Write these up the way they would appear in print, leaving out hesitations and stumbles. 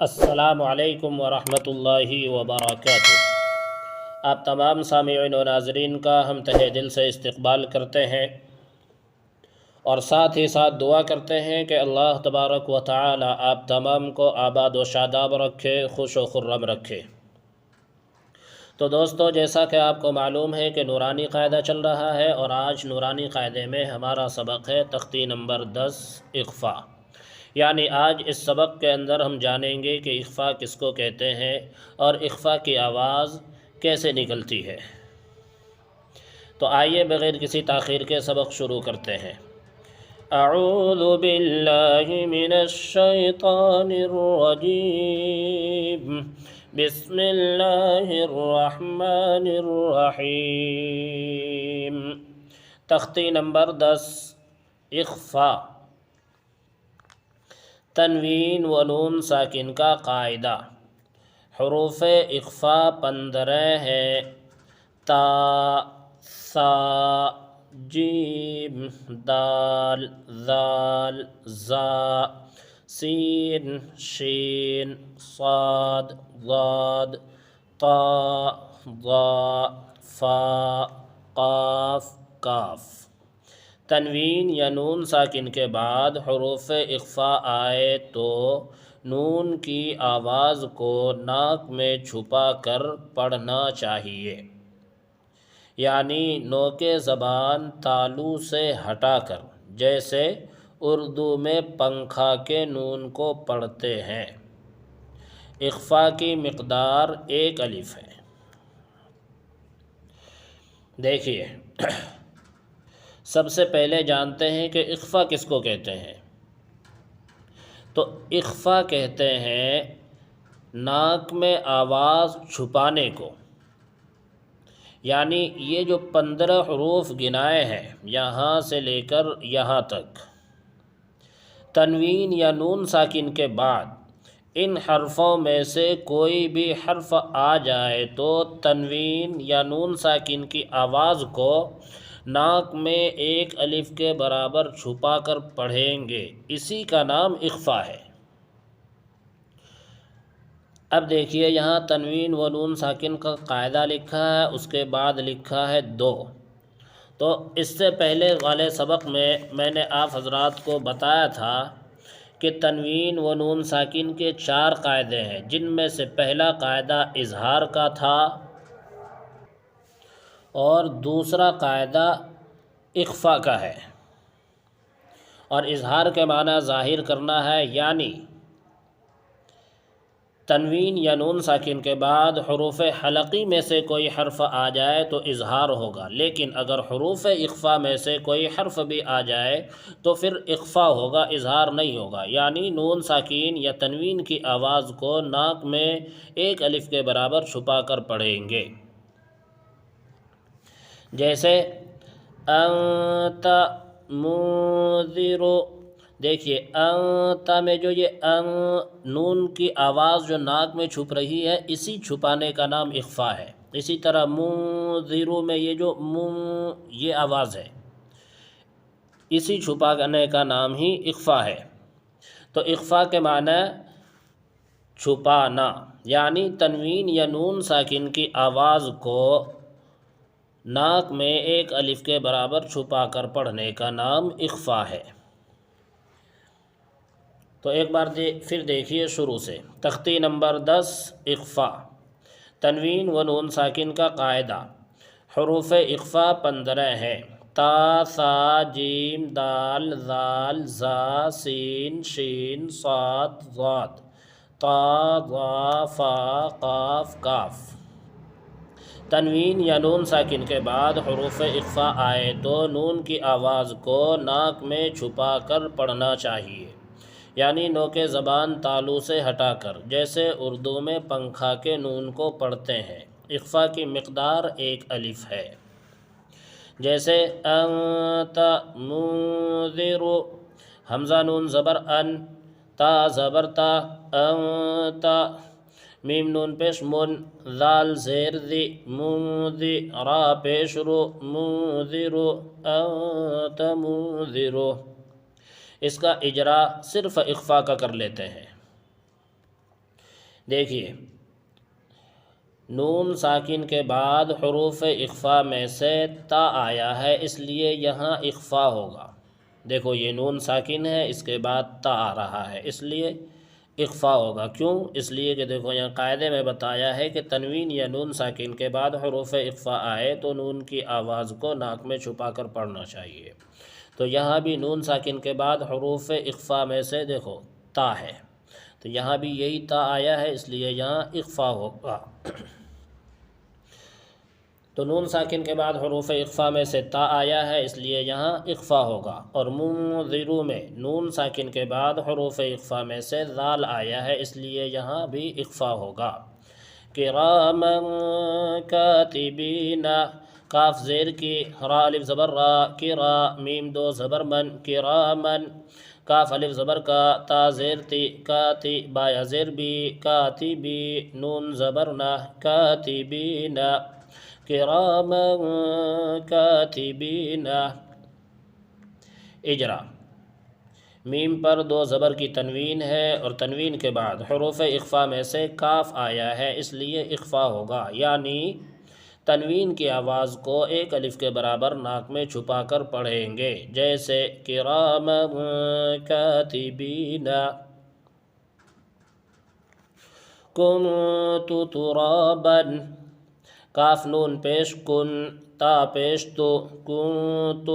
السلام علیکم ورحمۃ اللہ وبرکاتہ۔ آپ تمام سامعین و ناظرین کا ہم تہہ دل سے استقبال کرتے ہیں اور ساتھ ہی ساتھ دعا کرتے ہیں کہ اللہ تبارک و تعالی آپ تمام کو آباد و شاداب رکھے، خوش و خرم رکھے۔ تو دوستو، جیسا کہ آپ کو معلوم ہے کہ نورانی قاعدہ چل رہا ہے اور آج نورانی قاعدے میں ہمارا سبق ہے تختی نمبر 10 اخفاء۔ یعنی آج اس سبق کے اندر ہم جانیں گے کہ اخفاء کس کو کہتے ہیں اور اخفاء کی آواز کیسے نکلتی ہے۔ تو آئیے بغیر کسی تاخیر کے سبق شروع کرتے ہیں۔ اعوذ باللہ من الشیطان الرجیم، بسم اللہ الرحمن الرحیم۔ تختی نمبر 10 اخفاء۔ تنوین و نون ساکن کا قاعدہ۔ حروف اخفاء 15 ہیں: تا، ثا، جیم، دال، ذال، ذا، سین، شین، صاد، ضاد، طا، ظا، فا، قاف، کاف۔ تنوین یا نون ساکن کے بعد حروف اخفاء آئے تو نون کی آواز کو ناک میں چھپا کر پڑھنا چاہیے، یعنی نوک زبان تالو سے ہٹا کر، جیسے اردو میں پنکھا کے نون کو پڑھتے ہیں۔ اخفاء کی مقدار 1 الف ہے۔ دیکھیے، سب سے پہلے جانتے ہیں کہ اخفاء کس کو کہتے ہیں۔ تو اخفاء کہتے ہیں ناک میں آواز چھپانے کو، یعنی یہ جو 15 حروف گنائے ہیں یہاں سے لے کر یہاں تک، تنوین یا نون ساکن کے بعد ان حرفوں میں سے کوئی بھی حرف آ جائے تو تنوین یا نون ساکن کی آواز کو ناک میں 1 الف کے برابر چھپا کر پڑھیں گے، اسی کا نام اخفاء ہے۔ اب دیکھیے، یہاں تنوین و نون ساکن کا قاعدہ لکھا ہے، اس کے بعد لکھا ہے 2۔ تو اس سے پہلے والے سبق میں نے آپ حضرات کو بتایا تھا کہ تنوین و نون ساکن کے 4 قاعدے ہیں، جن میں سے پہلا قاعدہ اظہار کا تھا اور دوسرا قاعدہ اخفاء کا ہے۔ اور اظہار کے معنی ظاہر کرنا ہے، یعنی تنوین یا نون ساکن کے بعد حروف حلقی میں سے کوئی حرف آ جائے تو اظہار ہوگا، لیکن اگر حروف اخفاء میں سے کوئی حرف بھی آ جائے تو پھر اخفاء ہوگا، اظہار نہیں ہوگا۔ یعنی نون ساکن یا تنوین کی آواز کو ناک میں 1 الف کے برابر چھپا کر پڑھیں گے، جیسے انت منذر۔ دیکھیے، انت میں جو یہ نون کی آواز جو ناک میں چھپ رہی ہے، اسی چھپانے کا نام اخفاء ہے۔ اسی طرح منذر میں یہ جو یہ آواز ہے، اسی چھپانے کا نام ہی اخفاء ہے۔ تو اخفاء کے معنی چھپانا، یعنی تنوین یا نون ساکن کی آواز کو ناک میں 1 الف کے برابر چھپا کر پڑھنے کا نام اخفاء ہے۔ تو ایک بار پھر دیکھیے شروع سے۔ تختی نمبر 10 اخفاء۔ تنوین و نون ساکن کا قاعدہ۔ حروف اخفاء 15 ہیں: تا، ثا، جیم، دال، ذال، ذا، سین، شین، صاد، ضاد، طا، ظا، فا، قاف، کاف۔ تنوین یا نون ساکن کے بعد حروف اخفاء آئے تو نون کی آواز کو ناک میں چھپا کر پڑھنا چاہیے، یعنی نوک زبان تالو سے ہٹا کر، جیسے اردو میں پنکھا کے نون کو پڑھتے ہیں۔ اخفاء کی مقدار 1 الف ہے، جیسے انت منذر، حمزہ نون زبر ان، تا زبر تا، انت، میم نون پیش من، ذال زیر ذی، منذی، را پیش رو، منذر، انت منذر۔ اس کا اجرا صرف اخفاء کا کر لیتے ہیں۔ دیکھیے نون ساکن کے بعد حروف اخفا میں سے تا آیا ہے، اس لیے یہاں اخفا ہوگا۔ دیکھو یہ نون ساکن ہے، اس کے بعد تا آ رہا ہے، اس لیے اخفا ہوگا۔ کیوں؟ اس لیے کہ دیکھو یہاں قاعدے میں بتایا ہے کہ تنوین یا نون ساکن کے بعد حروف اخفا آئے تو نون کی آواز کو ناک میں چھپا کر پڑھنا چاہیے۔ تو یہاں بھی نون ساکن کے بعد حروف اخفا میں سے دیکھو تا ہے، تو یہاں بھی یہی تا آیا ہے، اس لیے یہاں اخفا ہوگا۔ تو نون ساکن کے بعد حروف اخفا میں سے تا آیا ہے، اس لیے یہاں اخفا ہوگا۔ اور منذرو میں نون ساکن کے بعد حروف اخفا میں سے ذال آیا ہے، اس لیے یہاں بھی اخفا ہوگا۔ کراما کاتبین، کاف زیر کی، را الف زبر را، کرا، میم دو زبر من، کرامن، کاف الف زبر کا، تا زیر تی، کاتی، با یا زیر بی، کاتبی، نون زبر نا، کاتبین، کراما کاتبین۔ اجرا، میم پر دو زبر کی تنوین ہے اور تنوین کے بعد حروف اخفا میں سے کاف آیا ہے، اس لیے اخفا ہوگا، یعنی تنوین کی آواز کو ایک الف کے برابر ناک میں چھپا کر پڑھیں گے، جیسے کراما کاتبین، کنت ترابا، کاف نون پیش کن، تا پیش تو، کنت،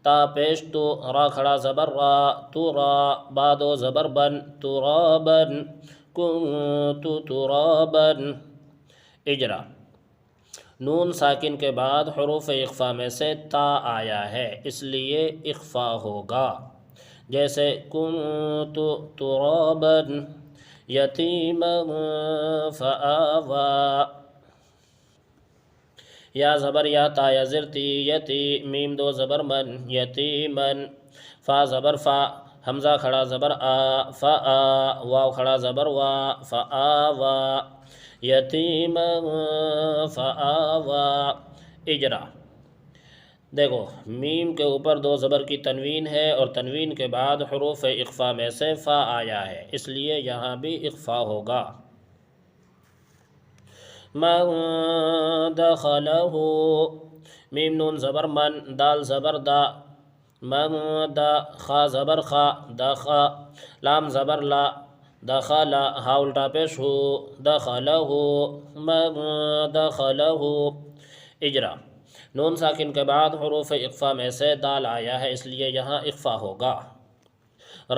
تا پیش تو، را کھڑا زبر را، ترا، با دو زبر بن، ترابا، کنت ترابا۔ اجرا، نون ساکن کے بعد حروف اخفا میں سے تا آیا ہے، اس لیے اخفا ہوگا، جیسے کنت ترابا یتیما فآوی، یا زبر یا تا یا زر تی، یتی، میم دو زبر من، یتیمن، فا زبر فا، حمزہ کھڑا زبر آ، فآ، واو کھڑا زبر وا، فآوی، یتیما فآوی۔ اجرا، دیکھو میم کے اوپر دو زبر کی تنوین ہے اور تنوین کے بعد حروف اخفا میں سے فا آیا ہے، اس لیے یہاں بھی اخفا ہوگا۔ من دخلہ، میم نون زبر من، دال زبر دا، من دا، خا زبر خا، دخا، لام زبر لا، دخل، ہا الٹا پیش ہو، دخلہ، من دخلہ۔ اجرا، نون ساکن کے بعد حروف اخفا میں سے دال آیا ہے، اس لیے یہاں اخفا ہوگا۔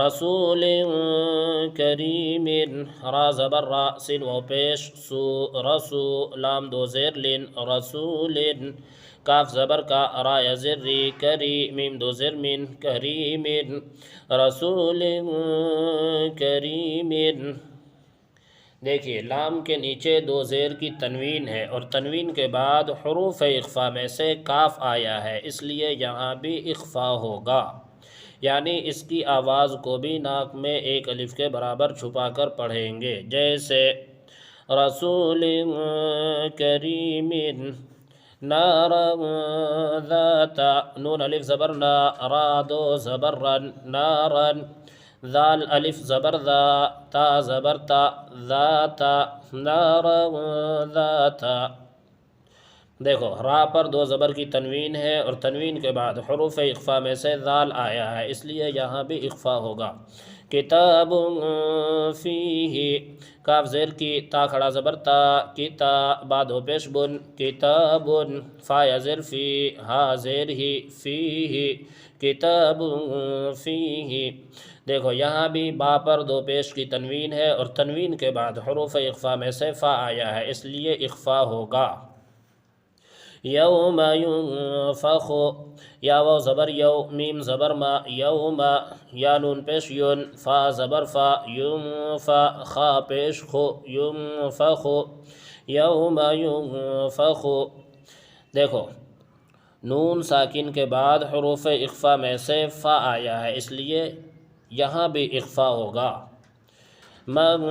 رسول کریم، را زبر را، سین و پیش سو، رسو، لام دو زیر لن، رسول، کاف زبر کا، را یا زر ری، کری، میم دو زر من، کریم، رسول کریم۔ دیکھیے لام کے نیچے دو زیر کی تنوین ہے اور تنوین کے بعد حروف اخفا میں سے کاف آیا ہے، اس لیے یہاں بھی اخفا ہوگا، یعنی اس کی آواز کو بھی ناک میں ایک الف کے برابر چھپا کر پڑھیں گے، جیسے رسول کریم، نارا ذات، نون الف زبر نا، را دو زبر رن، نارن، ذال الف زبر ذا، تا زبر تا، ذات، نارا ذات۔ دیکھو را پر دو زبر کی تنوین ہے اور تنوین کے بعد حروف اخفا میں سے ذال آیا ہے، اس لیے یہاں بھی اخفا ہوگا۔ کتاب فیہ، کاف زیر کی، تا کھڑا زبر تا، کتا، با دو پیش بن، کتاب، فا یا زیر فی، ہا زیر ہی، فیہ، کتاب فیہ۔ دیکھو یہاں بھی با پر دو پیش کی تنوین ہے اور تنوین کے بعد حروف اخفا میں سے فا آیا ہے، اس لیے اخفا ہوگا۔ یوم ینفخ، یا واو زبر یو، میم زبر ما، یوم، یا نون پیش یون، فا زبر فا، ینفا، خا پیش خو، ینفخ، یوم ینفخ۔ دیکھو نون ساکن کے بعد حروف اخفا میں سے فا آیا ہے، اس لیے یہاں بھی اخفا ہوگا۔ من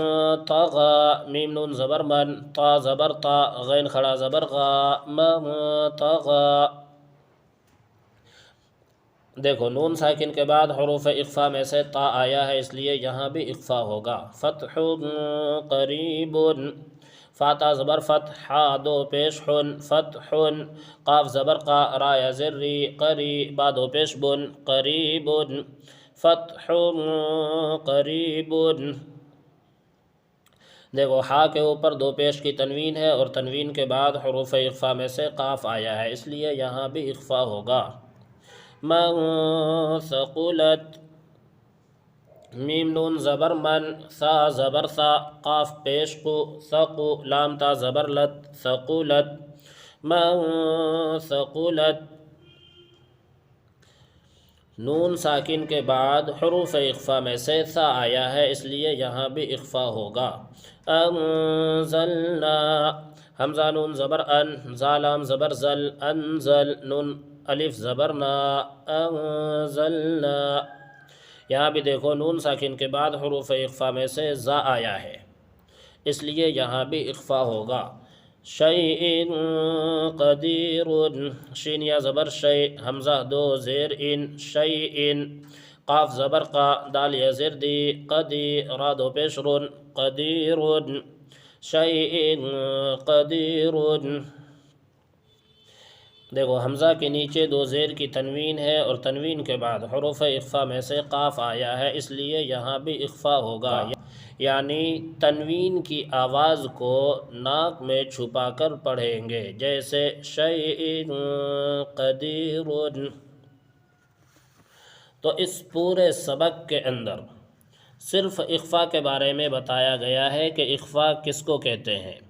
طغى، میم نون زبر من، تا زبر تا، غین کھڑا زبر غا، من طغى۔ دیکھو نون ساکن کے بعد حروف اخفا میں سے تا آیا ہے، اس لیے یہاں بھی اخفا ہوگا۔ فتح قریب، فاتا زبر فتح، حا دو پیش حن، فتح، قاف زبر قا، را یا زر ری، قری، با دو پیش بن، قریب، فتح قریب۔ دیکھو ہا کے اوپر دو پیش کی تنوین ہے اور تنوین کے بعد حروف اخفا میں سے قاف آیا ہے، اس لیے یہاں بھی اخفا ہوگا۔ من ثقلت، میم نون زبر من، ثا زبر ثا، قاف پیش قو، ثقو، لام تا زبر لت، ثقلت، من ثقلت۔ نون ساکن کے بعد حروف اخفا میں سے ثا آیا ہے، اس لیے یہاں بھی اخفا ہوگا۔ انزلنا، حمزہ نون زبر ان، زا لام زبر زل، انزل، نون الف زبر نا، انزلنا۔ یہاں بھی دیکھو نون ساکن کے بعد حروف اخفا میں سے زا آیا ہے، اس لیے یہاں بھی اخفا ہوگا۔ شیء قدیر، شین یا زبر شیء، حمزہ دو زیر ان، شیء، قاف زبر قا، دال یا زر دی، قدی، را دو پیش رن، قدیر، شیء قدیر۔ دیکھو حمزہ کے نیچے دو زیر کی تنوین ہے اور تنوین کے بعد حروف اخفا میں سے قاف آیا ہے، اس لیے یہاں بھی اخفا ہوگا، یعنی تنوین کی آواز کو ناک میں چھپا کر پڑھیں گے، جیسے شیء قدیر۔ تو اس پورے سبق کے اندر صرف اخفا کے بارے میں بتایا گیا ہے کہ اخفا کس کو کہتے ہیں۔